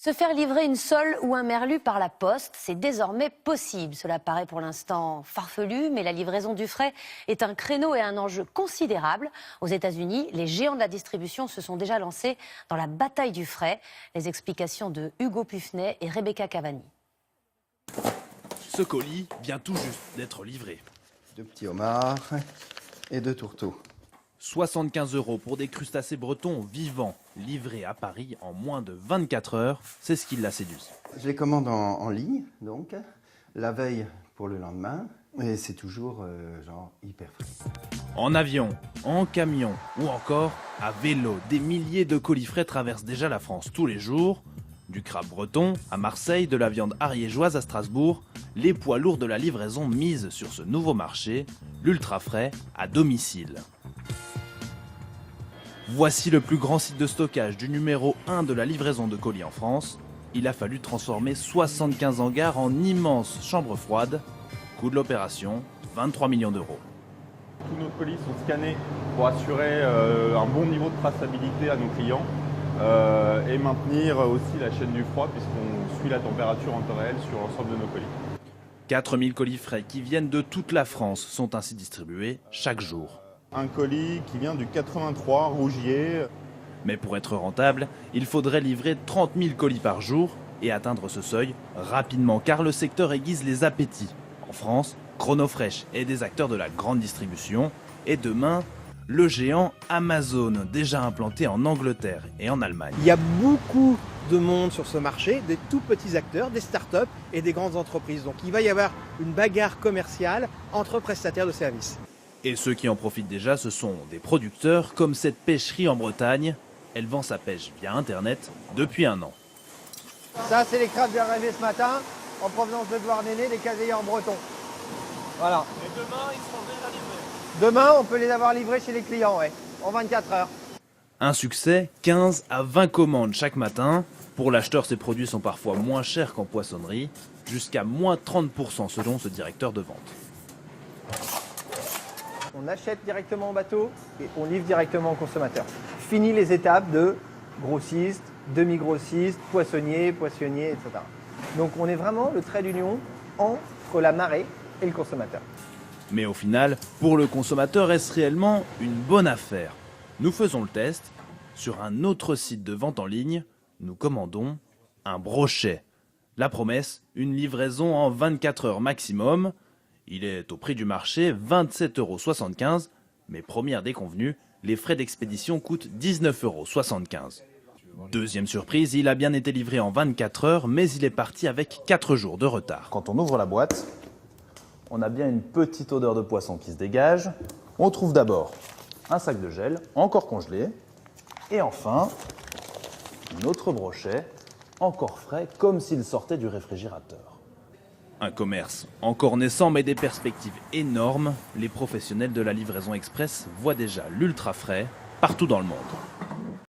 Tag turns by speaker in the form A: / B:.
A: Se faire livrer une sole ou un merlu par la poste, c'est désormais possible. Cela paraît pour l'instant farfelu, mais la livraison du frais est un créneau et un enjeu considérable. Aux États-Unis, les géants de la distribution se sont déjà lancés dans la bataille du frais. Les explications de Hugo Pufnet et Rebecca Cavani.
B: Ce colis vient tout juste d'être livré.
C: 2 petits homards et 2 tourteaux.
B: 75 € pour des crustacés bretons vivants, livrés à Paris en moins de 24 heures, c'est ce qui l'a séduit.
C: Je les commande en ligne, donc, la veille pour le lendemain, et c'est toujours genre hyper frais.
B: En avion, en camion ou encore à vélo, des milliers de colis frais traversent déjà la France tous les jours. Du crabe breton à Marseille, de la viande ariégeoise à Strasbourg, les poids lourds de la livraison misent sur ce nouveau marché, l'ultra frais à domicile. Voici le plus grand site de stockage du numéro 1 de la livraison de colis en France. Il a fallu transformer 75 hangars en immenses chambres froides. Coût de l'opération, 23 millions d'euros.
D: Tous nos colis sont scannés pour assurer un bon niveau de traçabilité à nos clients et maintenir aussi la chaîne du froid puisqu'on suit la température en temps réel sur l'ensemble de nos colis.
B: 4000 colis frais qui viennent de toute la France sont ainsi distribués chaque jour.
D: Un colis qui vient du 83 Rougier.
B: Mais pour être rentable, il faudrait livrer 30 000 colis par jour et atteindre ce seuil rapidement car le secteur aiguise les appétits. En France, Chronofresh est des acteurs de la grande distribution et demain, le géant Amazon, déjà implanté en Angleterre et en Allemagne.
E: Il y a beaucoup de monde sur ce marché, des tout petits acteurs, des startups et des grandes entreprises. Donc il va y avoir une bagarre commerciale entre prestataires de services.
B: Et ceux qui en profitent déjà, ce sont des producteurs comme cette pêcherie en Bretagne. Elle vend sa pêche via Internet depuis 1 an.
F: Ça, c'est les crabes bien arrivés ce matin, en provenance de Douarnenez, des casiers en breton. Voilà.
B: Et demain, ils seront déjà livrés.
F: Demain, on peut les avoir livrés chez les clients, ouais, en 24 heures.
B: Un succès, 15 à 20 commandes chaque matin. Pour l'acheteur, ces produits sont parfois moins chers qu'en poissonnerie, jusqu'à moins 30% selon ce directeur de vente.
F: On achète directement au bateau et on livre directement au consommateur. Fini les étapes de grossiste, demi-grossiste, poissonnier, etc. Donc on est vraiment le trait d'union entre la marée et le consommateur.
B: Mais au final, pour le consommateur, est-ce réellement une bonne affaire? Nous faisons le test. Sur un autre site de vente en ligne, nous commandons un brochet. La promesse, une livraison en 24 heures maximum. Il est au prix du marché 27,75 €, mais première déconvenue, les frais d'expédition coûtent 19,75 €. Deuxième surprise, il a bien été livré en 24 heures, mais il est parti avec 4 jours de retard.
G: Quand on ouvre la boîte, on a bien une petite odeur de poisson qui se dégage. On trouve d'abord un sac de gel, encore congelé, et enfin, notre brochet, encore frais, comme s'il sortait du réfrigérateur.
B: Un commerce encore naissant mais des perspectives énormes. Les professionnels de la livraison express voient déjà l'ultra frais partout dans le monde.